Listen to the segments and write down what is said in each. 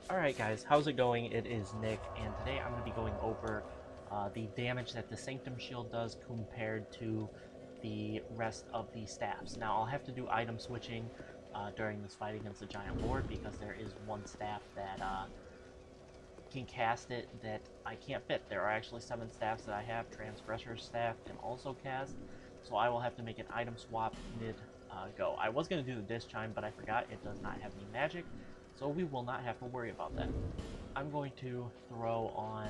Alright guys, how's it going? It is Nick, and today I'm going to be going over the damage that the Sanctum shield does compared to the rest of the staffs. Now I'll have to do item switching during this fight against the Giant Lord because there is one staff that can cast it that I can't fit. There are actually 7 staffs that I have. Transgressor's staff can also cast, so I will have to make an item swap mid-go. I was going to do the Disc Chime, but I forgot it does not have any magic, so we will not have to worry about that. I'm going to throw on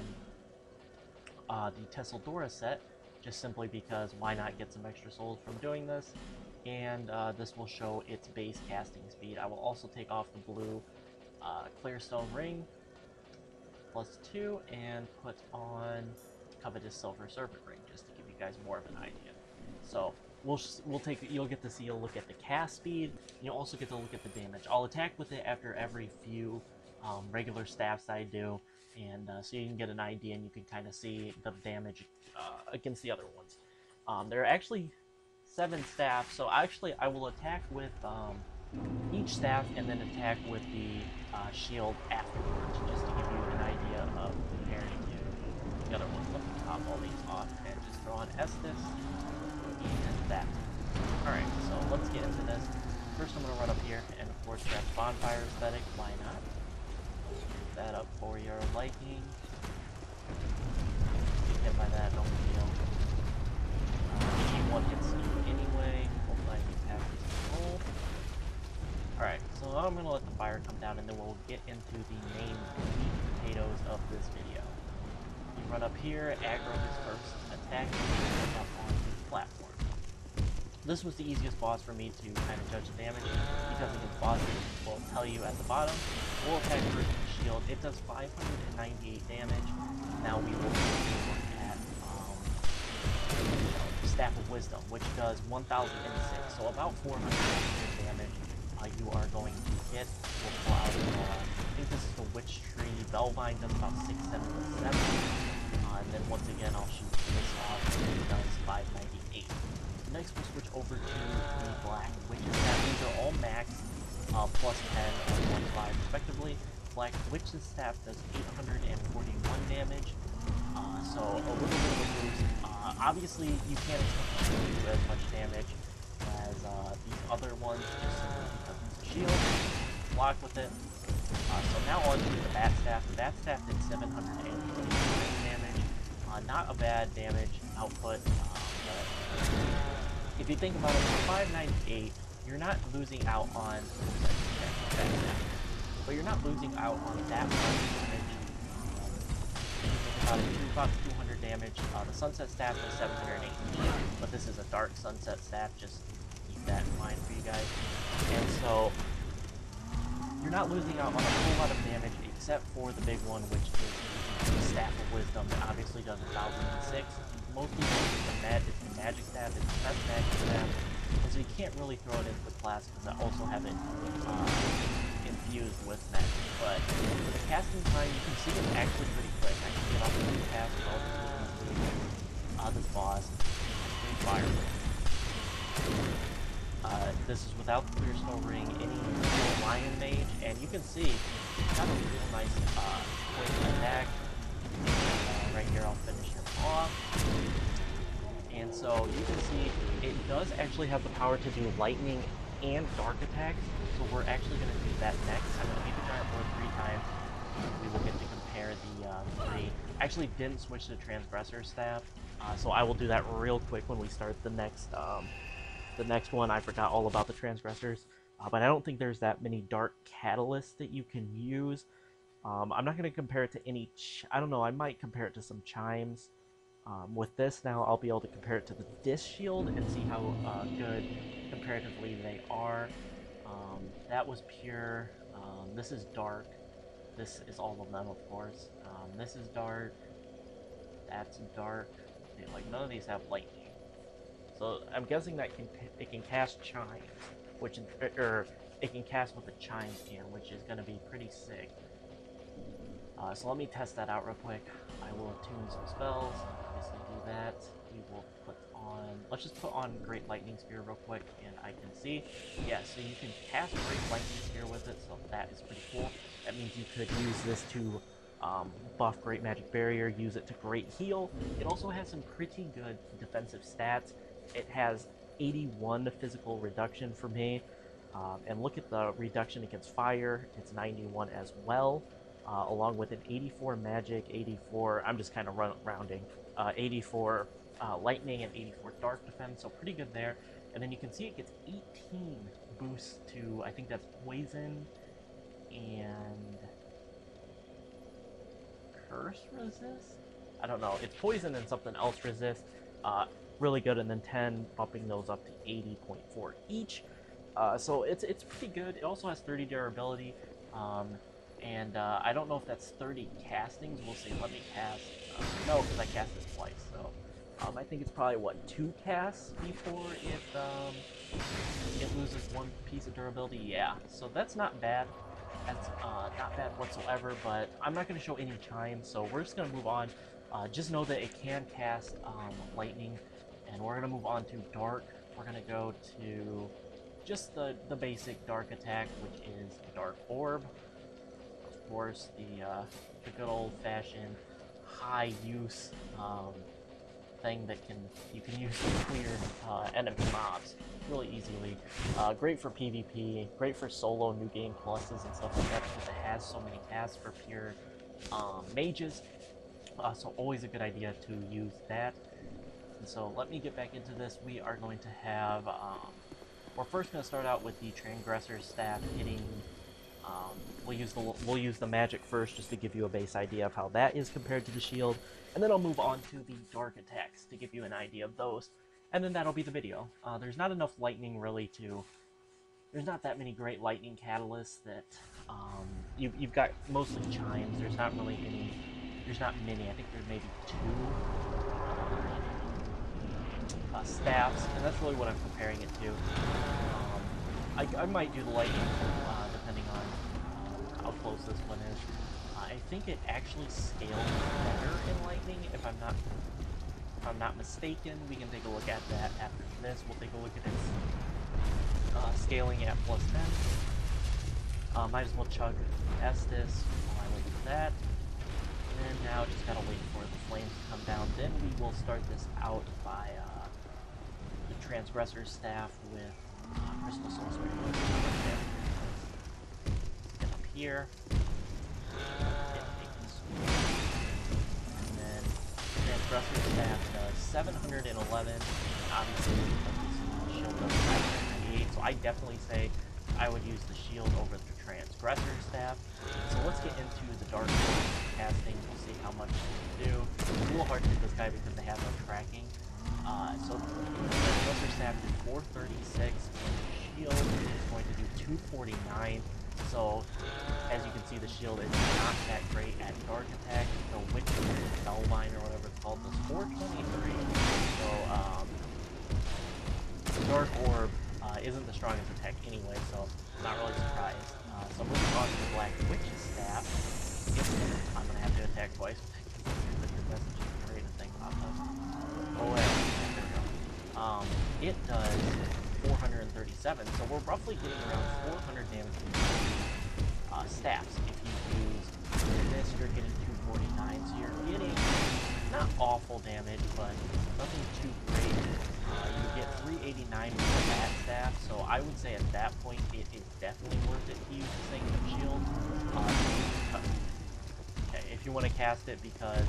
the Tesseldora set, just simply because why not get some extra souls from doing this, and this will show its base casting speed. I will also take off the blue Clearstone Ring, +2, and put on Covetous Silver Serpent Ring, just to give you guys more of an idea. So you'll get to see a look at the cast speed. You'll also get to look at the damage. I'll attack with it after every few regular staffs I do, and so you can get an idea and you can kind of see the damage against the other ones. There are actually 7 staffs, so actually I will attack with each staff and then attack with the shield afterwards, just to give you an idea of comparing to the other ones. Let me top all these off and just throw on Estus and that. Alright, so let's get into this. First I'm going to run up here and of course grab Bonfire Aesthetic, why not? Get that up for your liking. Get hit by that, no big deal. E1 hits you anyway, won't let you pass this control. Alright, so now I'm going to let the fire come down and then we'll get into the main meat potatoes of this video. You run up here, aggro his first attack, and up on the platform. This was the easiest boss for me to kind of judge the damage, because against bosses will tell you at the bottom. We'll attack first with the shield. It does 598 damage. Now we will look at Staff of Wisdom, which does 1006, so about 400 damage. You are going to get. We'll pull out, I think this is the Witch Tree Bellvine, does about 677. And then once again, I'll shoot this off, and it does 598. Next, we'll switch over to the Black Witch's Staff. These are all max, +10 and 1/5 respectively. Black Witch's Staff does 841 damage, so a little bit of a boost. Obviously, you can't expect to do as much damage as these other ones, just simply because it's a shield. Block with it. So now on to the Bat Staff. The Bat Staff did 720 damage. Not a bad damage output. But if you think about it, for 598, you're not losing out on Bat Staff, but you're not losing out on that much damage. If you think about it, about 200 damage. The Sunset Staff is 780, but this is a Dark Sunset Staff, just keep that in mind for you guys. And so, you're not losing out on a whole lot of damage, except for the big one, which is the Staff of Wisdom, that obviously does 1006. Most people use it's the Magic Staff, it's the best Magic Staff, and so you can't really throw it into the class, because I also have it infused with magic. But the casting time, you can see it's actually pretty quick. I can get off the cast relatively easily. This boss is fire. This is without the Clearstone Ring, any Lion Mage, and you can see it's got a real nice quick attack. Right here, I'll finish him off. And so you can see it does actually have the power to do lightning and dark attacks. So we're actually going to do that next. I'm going to beat the Giant Lord 3 times. We will get to compare the 3. I actually didn't switch to Transgressor's Staff, so I will do that real quick when we start the next one. I forgot all about the Transgressors, but I don't think there's that many dark catalysts that you can use. I'm not going to compare it to any... I don't know, I might compare it to some chimes. With this now, I'll be able to compare it to the Disc Shield and see how good comparatively they are. That was pure. This is dark. This is all of them, of course. This is dark. That's dark. Like, none of these have lightning. So I'm guessing that it can cast chimes, which it can cast with a chime can, which is going to be pretty sick. So let me test that out real quick. I will attune some spells. Obviously do that. We will put on... Let's just put on Great Lightning Spear real quick, and I can see... Yeah, so you can cast Great Lightning Spear with it, so that is pretty cool. That that means you could use this to buff Great Magic Barrier, use it to Great Heal. It also has some pretty good defensive stats. It has 81 physical reduction for me, and look at the reduction against fire, it's 91 as well, along with an 84 magic, 84, I'm just kind of rounding, 84 lightning and 84 dark defense, so pretty good there. And then you can see it gets 18 boosts to, I think that's poison and curse resist? I don't know, it's poison and something else resist. Really good, and then 10, bumping those up to 80.4 each. So it's pretty good. It also has 30 durability, and I don't know if that's 30 castings. We'll see. Let me cast. No, because I cast this twice. So I think it's probably what, 2 casts before it loses 1 piece of durability. Yeah, so that's not bad. That's not bad whatsoever. But I'm not going to show any chimes, so we're just going to move on. Just know that it can cast lightning, and we're going to move on to dark. We're going to go to just the basic dark attack, which is Dark Orb. Of course, the good old-fashioned high use thing that you can use to clear enemy mobs really easily. Great for PvP, great for solo new game pluses and stuff like that, because it has so many casts for pure mages. So always a good idea to use that. And so let me get back into this. We are going to have, we're first going to start out with the Transgressor's Staff hitting, we'll use the magic first just to give you a base idea of how that is compared to the shield, and then I'll move on to the dark attacks to give you an idea of those, and then that'll be the video. There's not enough lightning really there's not that many great lightning catalysts that, you've got mostly chimes, there's not really any. There's not many. I think there's maybe 2 staffs, and that's really what I'm comparing it to. I might do the lightning, depending on how close this one is. I think it actually scales better in lightning, if I'm not mistaken. We can take a look at that after this. We'll take a look at its scaling at +10. Might as well chug Estus while I wait for that. And now just gotta wait for the flames to come down. Then we will start this out by the Transgressor's Staff with Crystal Soul Sword. Get up here. And then Transgressor's Staff does 711. Obviously, the shield does 598. So I definitely say I would use the shield over the Transgressor's Staff. So let's get into the Dark casting. We'll see how much they do. It's a little hard to hit this guy because they have no tracking. So the Transgressor's Staff is 436, and the shield is going to do 249. So as you can see, the shield is not that great at dark attack. The Witch Spellbind or whatever it's called does 423. So Dark Orb isn't the strongest attack anyway, so I'm not really surprised. So moving on to the Black Witch's Staff. I'm going to have to attack twice. That's a great thing about this. Oh, yeah, there we go. It does 437, so we're roughly getting around 400 damage from staffs. If you use this, you're getting 249, so you're getting not awful damage, but nothing too great. You get 389 with that staff, so I would say at that point it is definitely worth it to use the Sanctum Shield. Okay, if you want to cast it, because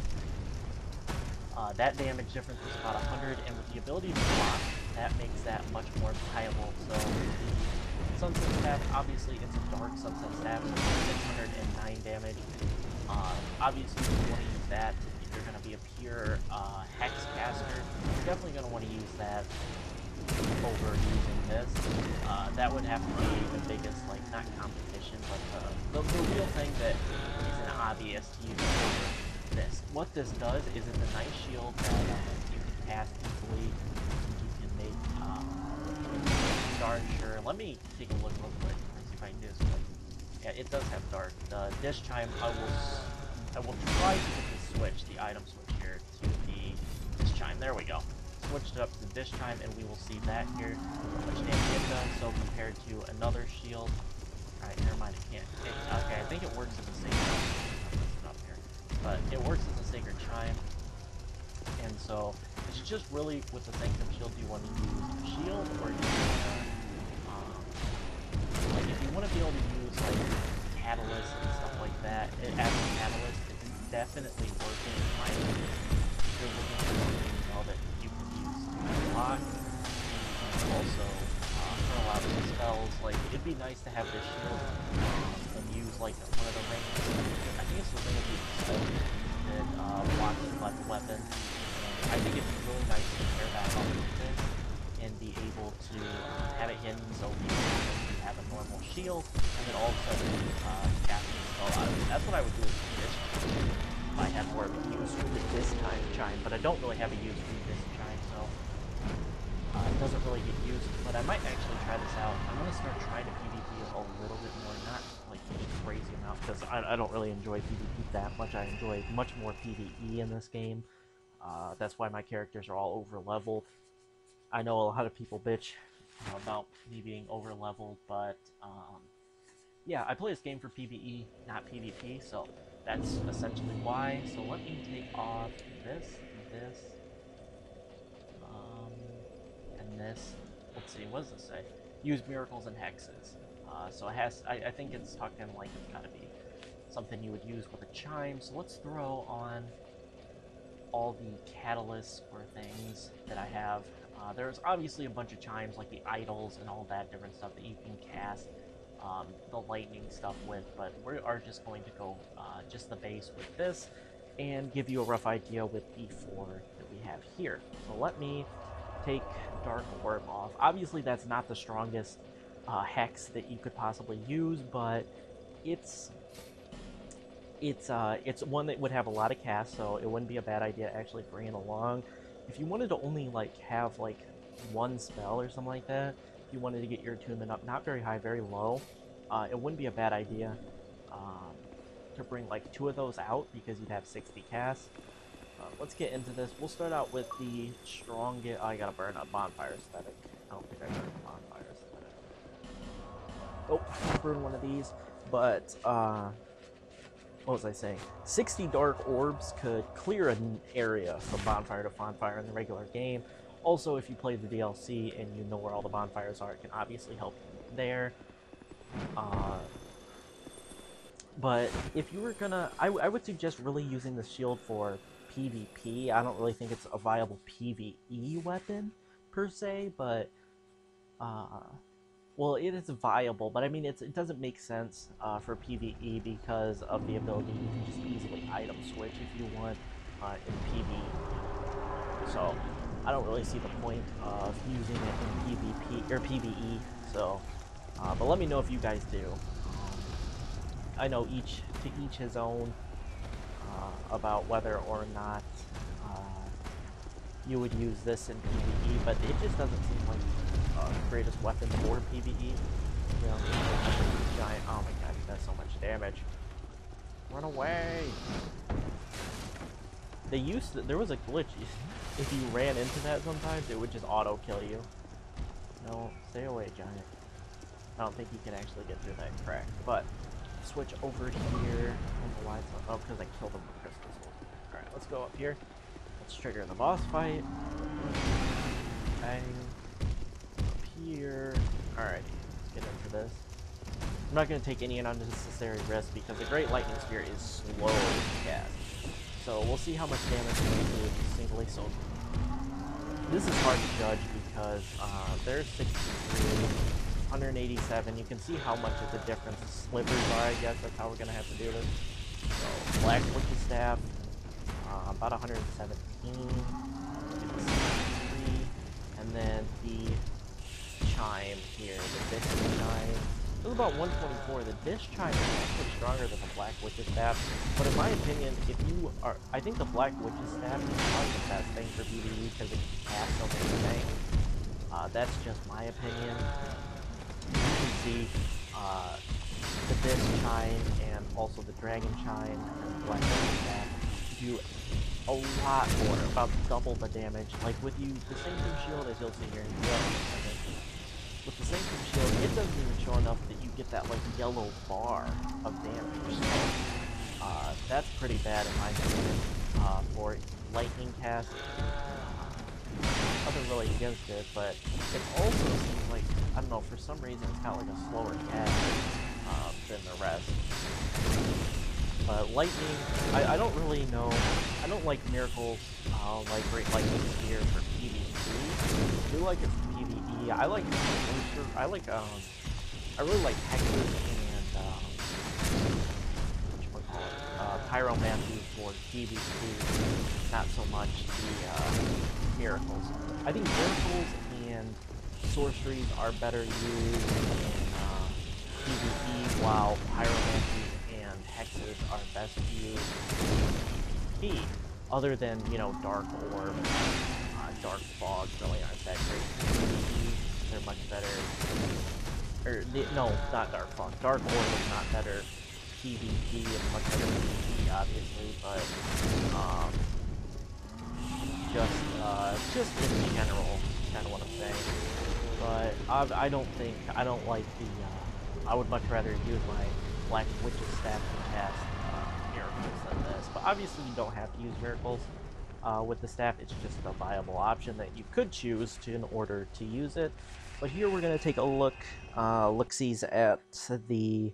that damage difference is about 100, and with the ability to block, that makes that much more viable. So the Sunset Staff, obviously it's a dark Sunset Staff, so 609 damage. Obviously you want to use that if you're going to be a pure Hex caster. You're definitely going to want to use that over using this. That would have to be the biggest, like, not competition, but the real thing that isn't obvious to use over this. What this does is it's a nice shield that you can cast easily. You can make darn sure. Let me take a look real quick. Let's see if I can do this quick. Yeah, it does have dark. The Dish Chime, I will try to get the switch, the item switch here, to the Dish Chime. There we go. Switched it up to the Dish Chime, and we will see that here, how much damage it does. So compared to another shield, alright, never mind, it can't. Okay, think it works as a sacred up here, but it works as a sacred chime. And so it's just really with the Sanctum shield, do you want to use a shield or do you want to, like if you want to be able to use like catalyst and stuff like that, as a catalyst, it's definitely working in my opinion. If you're looking for something, you know, that you can use to block, and also for a lot of the spells, like it'd be nice to have this shield and use like one of the rings. I think it's the ring of the soul that blocks like weapon. I think it'd be really nice to pair that up with this and be able to have it hidden so you have a normal shield and then all of a sudden cast a spell out of it. That's what I would do with this. I have more of a use for this kind of chime, but I don't really have a use for this chime, so it doesn't really get used. But I might actually try this out. I'm going to start trying to PvP a little bit more, not like a crazy amount, because I don't really enjoy PvP that much. I enjoy much more PvE in this game. That's why my characters are all over-leveled. I know a lot of people bitch about me being over-leveled, but yeah, I play this game for PvE, not PvP, so that's essentially why. So let me take off this, this, and this. Let's see, what does this say? Use miracles and hexes. So it has, I think it's talking like it's gotta be something you would use with a chime. So let's throw on all the catalysts or things that I have. There's obviously a bunch of chimes like the idols and all that different stuff that you can cast the lightning stuff with, but we are just going to go just the base with this and give you a rough idea with the 4 that we have here. So let me take Dark Orb off. Obviously that's not the strongest hex that you could possibly use, but it's one that would have a lot of cast, so it wouldn't be a bad idea to actually bring it along. If you wanted to only like have like one spell or something like that, if you wanted to get your attunement up not very high, very low, it wouldn't be a bad idea to bring like 2 of those out because you'd have 60 casts. Let's get into this. We'll start out with the strongest. I gotta burn a bonfire aesthetic. I don't think I burned a bonfire aesthetic. Oh, I burned one of these, but what was I saying? 60 dark orbs could clear an area from bonfire to bonfire in the regular game. Also, if you play the DLC and you know where all the bonfires are, it can obviously help you there. But if you were gonna, I would suggest really using the shield for PvP. I don't really think it's a viable PvE weapon per se, but well, it is viable, but I mean, it doesn't make sense for PvE because of the ability you can just easily item switch if you want in PvE. So I don't really see the point of using it in PvP or PvE. So, but let me know if you guys do. I know to each his own about whether or not you would use this in PvE, but it just doesn't seem like the greatest weapon for PvE. You know, giant. Oh my god, he does so much damage. Run away! They used to, there was a glitch. If you ran into that sometimes, it would just auto kill you. No, stay away, giant. I don't think you can actually get through that crack. But switch over here. I don't know why it's not. Oh, because I killed him with crystals. All right, let's go up here. Let's trigger the boss fight. Bang. Here. Alright, let's get into this. I'm not going to take any unnecessary risk because the Great Lightning Spear is slow to cast. So we'll see how much damage we can do singly. So this is hard to judge because there's 63, 187. You can see how much of the difference the slivers are, I guess. That's how we're going to have to do this. So Black Witch's Staff, about 117. 63, and then the chime here, the dish chime. It was about 124. The dish chime is actually stronger than the Black Witch's Staff, but in my opinion, if you are, I think the Black Witch's Staff is probably the best thing for PvE because it can cast so many things. That's just my opinion. You can see the dish chime and also the dragon chime and the Black Witch's Staff do a lot more, about double the damage. Like with the Sanctum shield, as you'll see here in just a second, with the Sanctum shield, it doesn't even show enough that you get that like yellow bar of damage. So, that's pretty bad in my opinion for lightning cast. Nothing really against it, but it also seems like, I don't know, for some reason it's got like a slower cast than the rest. But lightning, I don't really know. I don't like miracles like Great Lightning Spear for PvP. I do like it for PvE. I like I like I really like hexes and pyromancy for PvP. Not so much the miracles. I think miracles and sorceries are better used in PvP, while pyromancy and hexes are best used in PvP. Other than, you know, dark orb, dark fog really aren't that great in PvP. They're much better. No, not dark fog. Dark orb is not better PvP. It's much better PvP, obviously, but just in general, kind of what I'm saying. But I don't like the. I would much rather use my Black Witch's staff to cast miracles than this. But obviously, you don't have to use miracles with the staff. It's just a viable option that you could choose in order to use it. But here we're gonna take a look-sees at the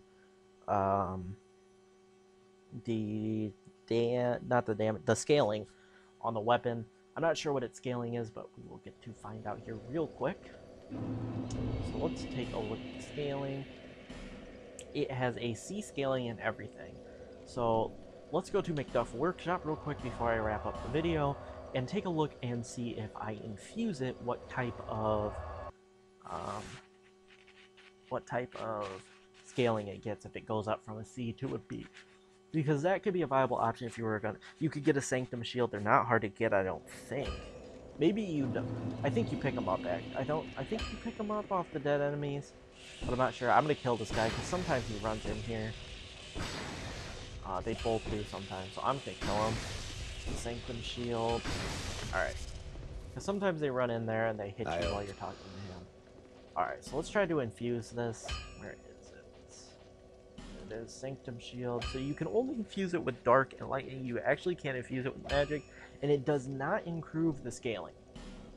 scaling on the weapon. I'm not sure what its scaling is, but we will get to find out here real quick. So let's take a look at the scaling. It has a C scaling and everything. So let's go to McDuff Workshop real quick before I wrap up the video and take a look and see if I infuse it, what type of scaling it gets if it goes up from a C to a B. Because that could be a viable option if you were gonna. You could get a Sanctum shield. They're not hard to get, I don't think. Maybe you don't. I think you pick them up. I think you pick them up off the dead enemies, but I'm not sure. I'm gonna kill this guy because sometimes he runs in here. They both do sometimes, so I'm gonna kill him. Sanctum shield. All right. Because sometimes they run in there and they hit you while you're talking to him. All right. So let's try to infuse this. Where is it? It is Sanctum shield. So you can only infuse it with dark and lightning. You actually can't infuse it with magic, and it does not improve the scaling.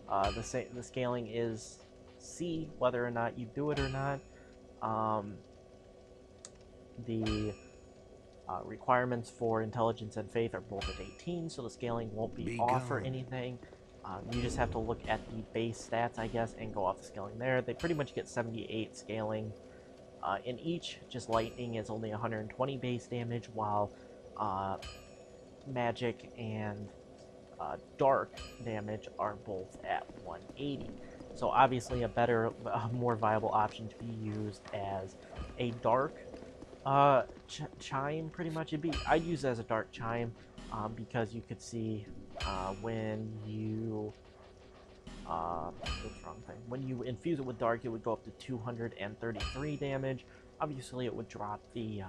The scaling is C, whether or not you do it or not. The requirements for intelligence and faith are both at 18, so the scaling won't be off or anything. You just have to look at the base stats, I guess, and go off the scaling there. They pretty much get 78 scaling in each. Just lightning is only 120 base damage, while magic and dark damage are both at 180. So obviously a more viable option to be used as a dark chime, pretty much. I'd use it as a dark chime because you could see when you when you infuse it with dark, it would go up to 233 damage. Obviously, it would drop the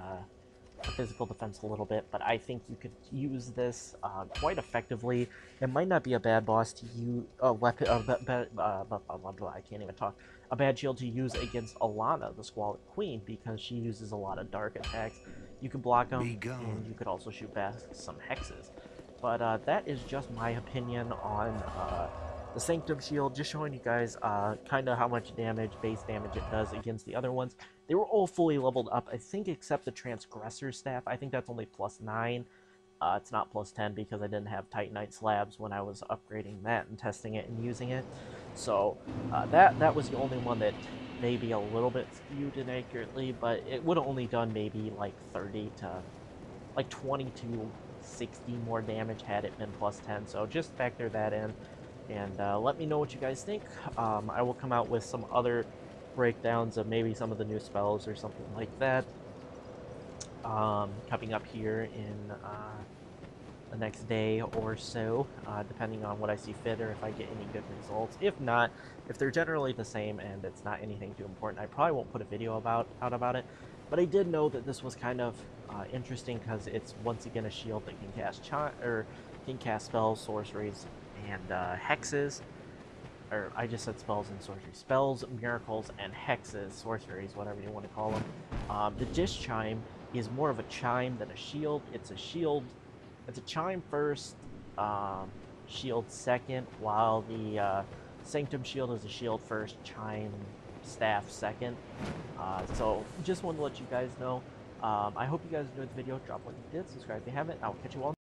physical defense a little bit, but I think you could use this quite effectively. It might not be a bad boss to use a weapon. I can't even talk. A bad shield to use against Alana, the Squalid Queen, because she uses a lot of dark attacks. You can block them, and you could also shoot back some hexes. But that is just my opinion on the Sanctum shield, just showing you guys kind of how much base damage it does against the other ones. They were all fully leveled up, I think, except the Transgressor staff. I think that's only +9. It's not +10 because I didn't have Titanite slabs when I was upgrading that and testing it and using it. So that was the only one that maybe a little bit skewed inaccurately, but it would have only done maybe like 30 to like 20 to 60 more damage had it been +10. So just factor that in, and let me know what you guys think. I will come out with some other breakdowns of maybe some of the new spells or something like that coming up here in the next day or so, depending on what I see fit or if I get any good results. If not, if they're generally the same and it's not anything too important, I probably won't put a video out about it. But I did know that this was kind of interesting because it's once again a shield that can cast spells, sorceries, and hexes. or I just said spells and sorcery. Spells, miracles, and hexes, sorceries, whatever you want to call them. The Dish Chime is more of a chime than a shield. It's a shield. It's a chime first, shield second, while the Sanctum shield is a shield first, chime staff second. So just wanted to let you guys know. I hope you guys enjoyed the video. Drop a like if you did, subscribe if you haven't. I'll catch you all